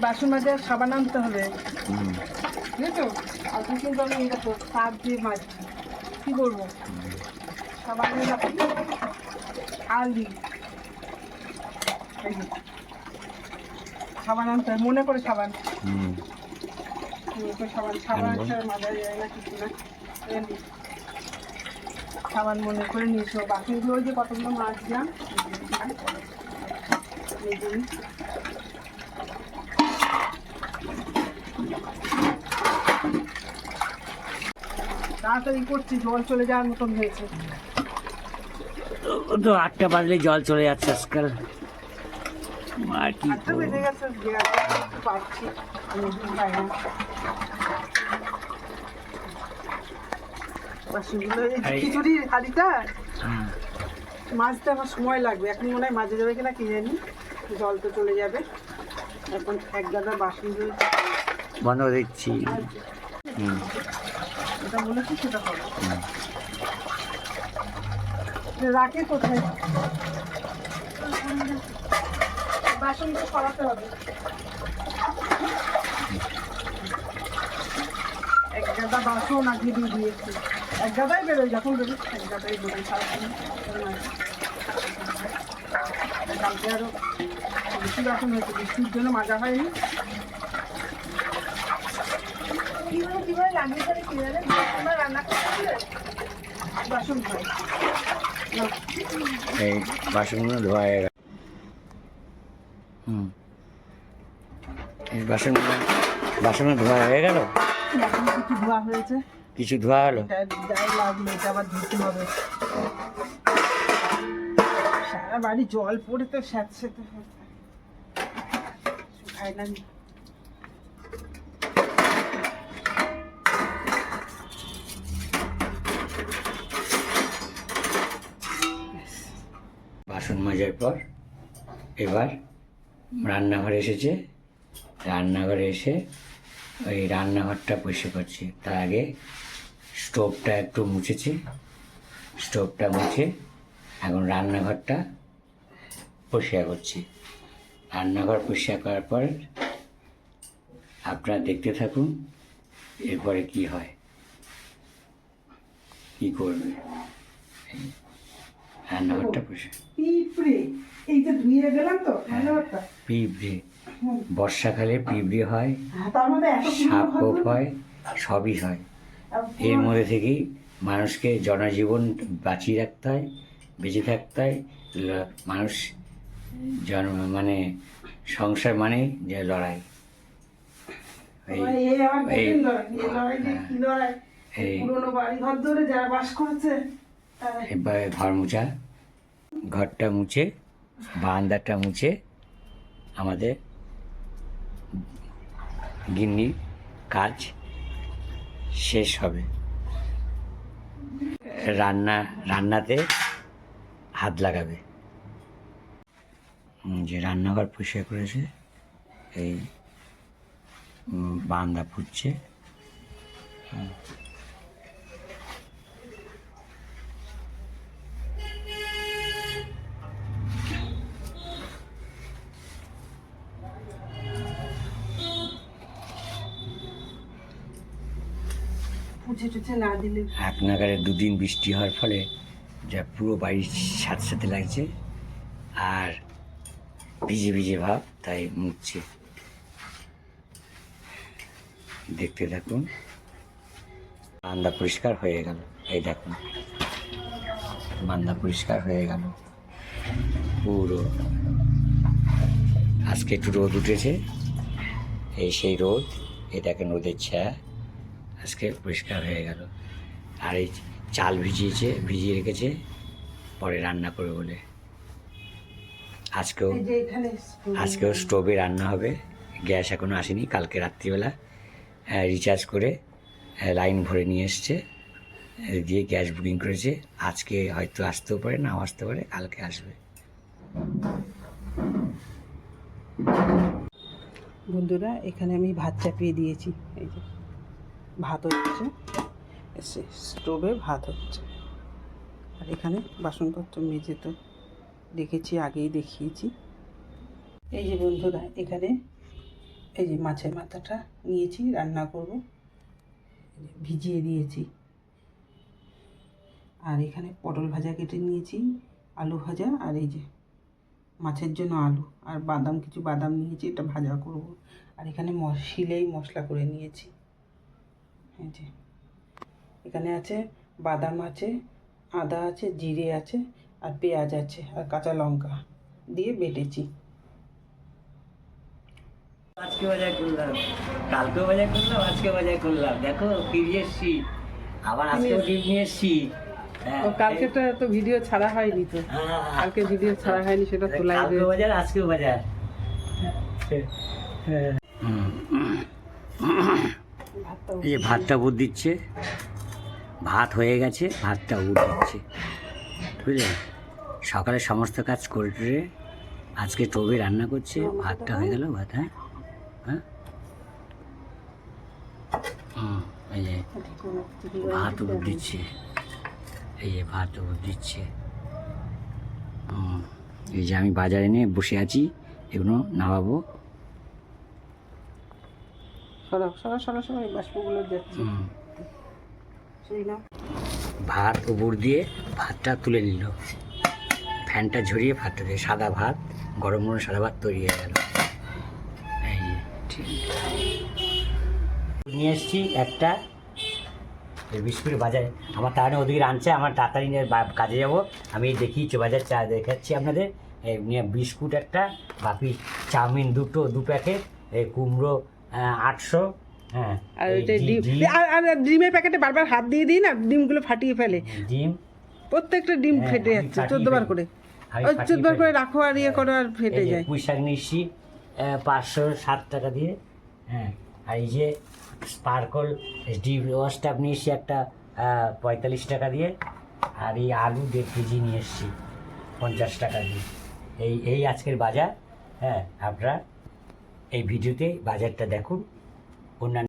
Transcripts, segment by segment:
বাসন মাঝে সাবান আনতে হবে, বুঝেছো? আর কিন্তু আমি দেখো সার দিয়ে মাছ কি করবো, সাবান আলদি সাবান আনতে হবে, মনে করে সাবান, সাবান সাবান মাজা যায় না কিছু না, সাবান মনে করে নিয়েছো। বাসনগুলো যে কতগুলো মাছ দিলাম তাড়াতাড়ি করছি, জল চলে যাওয়ার মতন হয়েছে। তো 8টা বাজলে জল চলে যাচ্ছে আজকাল। আর কি বেজে গেছে, পাচ্ছি খিচুড়ির হাঁড়িটা মাছতে আমার সময় লাগবে, এখন মনে হয় মাঝে যাবে কিনা কি জানি, জল তো চলে যাবে। এখন এক গাদা বাসন বন্ধ দিচ্ছি। এটা বলেছি সেটা হবে। রাখে কোথায় বাসনটা সরাতে হবে। এক গাদা বাসন আগে দিয়ে দিয়েছি, এক গাদাই বেরোয়, যখন বেরোয় এক গাদাই বেরোয় সারাদিন। কালকে আরো বেশি বাসন হয়েছে, বৃষ্টির জন্য মাজা হয়নি। কিভাবে লাগিয়ে তাহলে কি জানে রান্না করতে বাসন হয় এই বাসনগুলো ধোয়া হয়ে গেল। এই বাসনগুলো ধোয়া হয়ে গেল, কিছু ধোয়া হয়েছে, কিছু ধোয়া হলো। যাই লাগলো এটা আবার ধুতে হবে। সারা বাড়ি জল পড়ে তো স্যাঁতসেঁতে শুকায় না। বাসন মাজার পর এবার রান্নাঘরে এসেছে, রান্নাঘরে এসে ওই রান্নাঘরটা পরিষ্কার করছি। তার আগে স্টোভটা একটু মুছেছি, স্টোভটা মুছে এখন রান্নাঘরটা পরিষ্কার করছি। রান্নাঘর পরিষ্কার করার পর আপনারা দেখতে থাকুন এরপরে কি হয়, কি করবে। রান্নাঘরটা পরিষ্কার, পিঁপড়ে এই যে ধুয়ে গেলাম তো রান্নাঘরটা, পিঁপড়ে বর্ষাকালে পিঁপড়ে হয়, তার মধ্যে সাপ খোপ হয়, সবই হয়। এর মধ্যে থেকেই মানুষকে জনজীবন বাঁচিয়ে রাখতে হয়, বেঁচে থাকতে হয়। মানুষ মানে সংসার মানে যে লড়াই, এবার ঘর মুছা, ঘরটা মুছে বারান্দাটা মুছে আমাদের গিন্নির কাজ শেষ হবে। রান্নাতে হাত লাগাবে। যে রান্নাঘর পরিষ্কার করেছে, এই বারান্দা পুড়ছে। এক নাগারে 2 দিন বৃষ্টি হওয়ার ফলে যা পুরো বাড়ির সাথে সাথে লাগছে, আর ভিজে ভিজে ভাব, তাই মুছছে। দেখতে থাকুন। বারান্দা পরিষ্কার হয়ে গেল, এই দেখুন বারান্দা পরিষ্কার হয়ে গেল পুরো। আজকে একটু রোদ উঠেছে, এই সেই রোদ, এই দেখেন রোদের ছায়া, আজকে পরিষ্কার হয়ে গেল। আর এই চাল ভিজিয়ে রেখেছে পরে রান্না করবে বলে। আজকেও স্টোভে রান্না হবে, গ্যাস এখনও আসেনি। কালকে রাত্রিবেলা রিচার্জ করে লাইন ভরে নিয়ে এসছে, দিয়ে গ্যাস বুকিং করেছে। আজকে হয়তো আসতেও পারে, নাও আসতে পারে, কালকে আসবে। বন্ধুরা এখানে আমি ভাত চাপিয়ে দিয়েছি, এই যে ভাত হচ্ছে, স্টোভে ভাত হচ্ছে। আর এখানে বাসনপত্র মেজে তো রেখেছি, আগেই দেখিয়েছি। এই যে বন্ধুরা এখানে এই যে মাছের মাথাটা নিয়েছি, রান্না করব, ভিজিয়ে দিয়েছি। আর এখানে পটল ভাজা কেটে নিয়েছি, আলু ভাজা, আর এই যে মাছের জন্য আলু আর বাদাম, কিছু বাদাম নিয়েছি, এটা ভাজা করব। আর এখানে শিলেই মশলা করে নিয়েছি। এই যে এখানে আছে বাদাম আছে, আদা আছে, জিরে আছে, আর পেঁয়াজ আছে, আর কাঁচা লঙ্কা দিয়ে বেটেছি। আজকে বাজার করলাম, কালকেও বাজার করলাম, আজকে বাজার করলাম। দেখো ফিরে এসছি, আবার আজকেও ডিম নিয়ে এসছি। ও কালকেটা তো ভিডিও ছাড়া হয়নি তো, কালকে ভিডিও ছাড়া হয়নি, সেটা তোলাই কালকেও বাজার, আজকেও বাজার। এই যে ভাতটা বুট দিচ্ছে, ভাত হয়ে গেছে, ভাতটা বুট দিচ্ছে, বুঝলেন। সকালে সমস্ত কাজ করে আজকে টবে রান্না করছে, ভাতটা হয়ে গেল। ভাত, হ্যাঁ হ্যাঁ, এই যে ভাত বুট দিচ্ছে, এই যে ভাত বুট দিচ্ছে। এই যে আমি বাজারে নিয়ে বসে আছি, এগুলো নামাবো। বাষ্পগুলো যাচ্ছে। ভাত উপর দিয়ে ভাতটা তুলে নিল, ফ্যানটা ঝরিয়ে ভাতটা দিয়ে সাদা ভাত, গরম গরম সাদা ভাত তৈরি হয়ে গেল। এই ঠিক নিয়ে এসছি একটা বিস্কুট বাজারে, আমার তাহলে ওদিকে আনছে, আমার তাড়াতাড়ি নিয়ে কাজে যাব। আমি দেখিয়েছি বাজার চা দেখাচ্ছি আপনাদের। বিস্কুট একটা, বাকি চাউমিন দু প্যাকেট, কুমড়ো 800, হ্যাঁ, আর ওইটা ডিম, আর ডিমের প্যাকেটে বারবার হাত দিয়ে দিই না, ডিমগুলো ফাটিয়ে ফেলে। ডিম প্রত্যেকটা ডিম ফেটে যাচ্ছে 14 বার করে, 14 বার করে রাখো আর ইয়ে করো আর ফেটে যায়। পুঁই শাক নিচ্ছি 507 টাকা দিয়ে, হ্যাঁ। আর এই যে স্পার্কল ডিপ ওয়াশটা নিয়েছি একটা 45 টাকা দিয়ে। আর এই আলু 1.5 কেজি নিয়ে এসেছি 50 টাকা দিয়ে। এই আজকের বাজার, হ্যাঁ। আপনারা এই ভিডিওতে বাজারটা দেখুন। অন্যান্য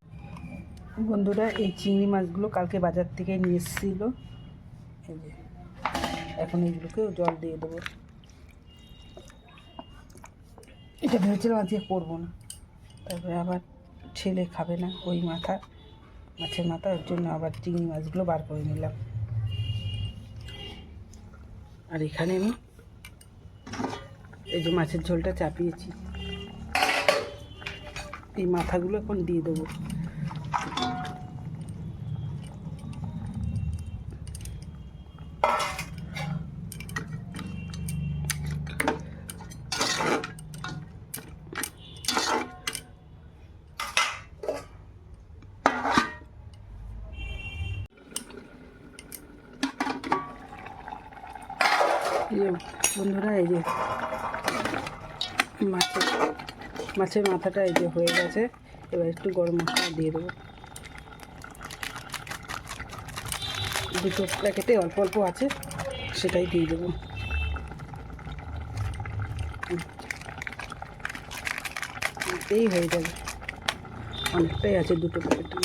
বন্ধুরা, এই চিংড়ি মাছগুলো কালকে বাজার থেকে নিয়ে এসেছিল, এই যে এখন এইগুলোকেও জল দিয়ে দেবো। এটা ভেবেছিলাম আজকে করবো না, তারপরে আবার ছেলে খাবে না ওই মাছের মাথা, ওর জন্য আবার চিংড়ি মাছগুলো বার করে নিলাম। আর এখানে আমি এই যে মাছের ঝোলটা চাপিয়েছি, এই মাথাগুলো এখন দিয়ে দেবো। বন্ধুরা, এই যে মাছের মাথাটা এই যে হয়ে গেছে, এবার একটু গরম মশলা দিয়ে দেবো। 2 প্যাকেটে অল্প অল্প আছে, সেটাই দিয়ে দেবো। এই হয়ে যাবে, অনেকটাই আছে 2 প্যাকেটে।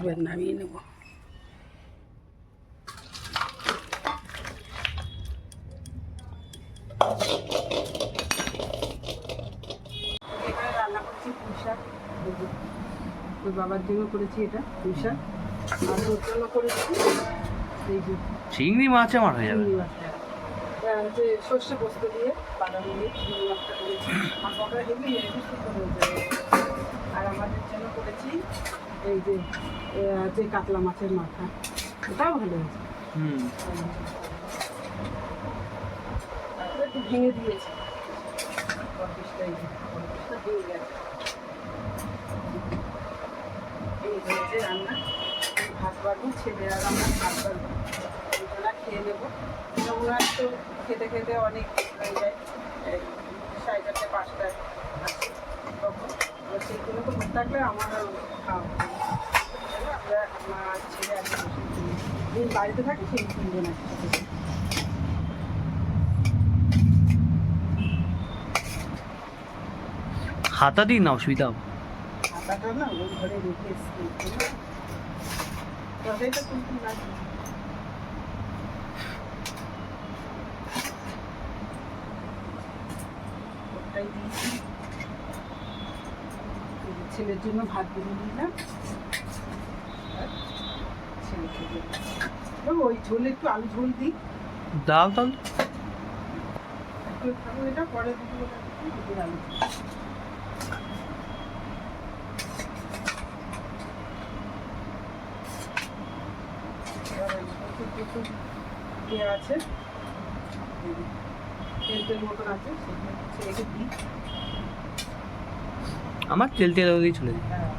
এবার নামিয়ে নেব। এখানে রান্না করছি পুঁই শাক, ওই বাবার জন্য করেছি এটা পুঁই শাক, আর ওর জন্য করেছি এই যে চিংড়ি মাছ আমার হয়ে যাবে। চিংড়ি মাছটা হচ্ছে সর্ষে পোস্ত দিয়ে, বাদাম দিয়ে চিংড়ি মাছটা করেছি। আর বাবা হেভি সুস্থ হয়ে যাবে। আর আমাদের জন্য করেছি এই যে কাতলা মাছের মাথা, ওটাও ভালো হয়েছে। একটু ভেঙে দিয়েছি, ভেঙে গেছে। এই হয়েছে রান্না, ভাত বাড়বো, ছেলেরা রান্না ভাত বাড়বো, ওরা খেয়ে নেবো। ওরা তো খেতে খেতে অনেক হয়ে যায়, 4:30 5টায় আছে তখন, সেইগুলো তো ভোট থাকলে আমার খাওয়া আমরা, আমার ছেলে আছে দিন বাড়িতে থাকে, সেই 3 জন আছে। হাতা দিন না, অসুবিধা হবে। হাতাটা না ওই ঘরে রেখে এসেছি। তরকারিটা তুলতে লাগে। ওটাই দিয়েছি। ছেলের জন্য ভাত বেড়ে নিলাম, আর ছেলেকে দিয়ে দিলাম। ওই ঝোল একটু আলু ঝোল দিই, দাও তাহলে। একটু খাবো, এটা পরে দুপুর আলু ঝোল। প্রচুর ইয়ে আছে, তেল তেল মতন আছে, সেগুলো ছেলেকে দিই। আমার তেল তেল দিয়ে চলে দিই। হ্যাঁ,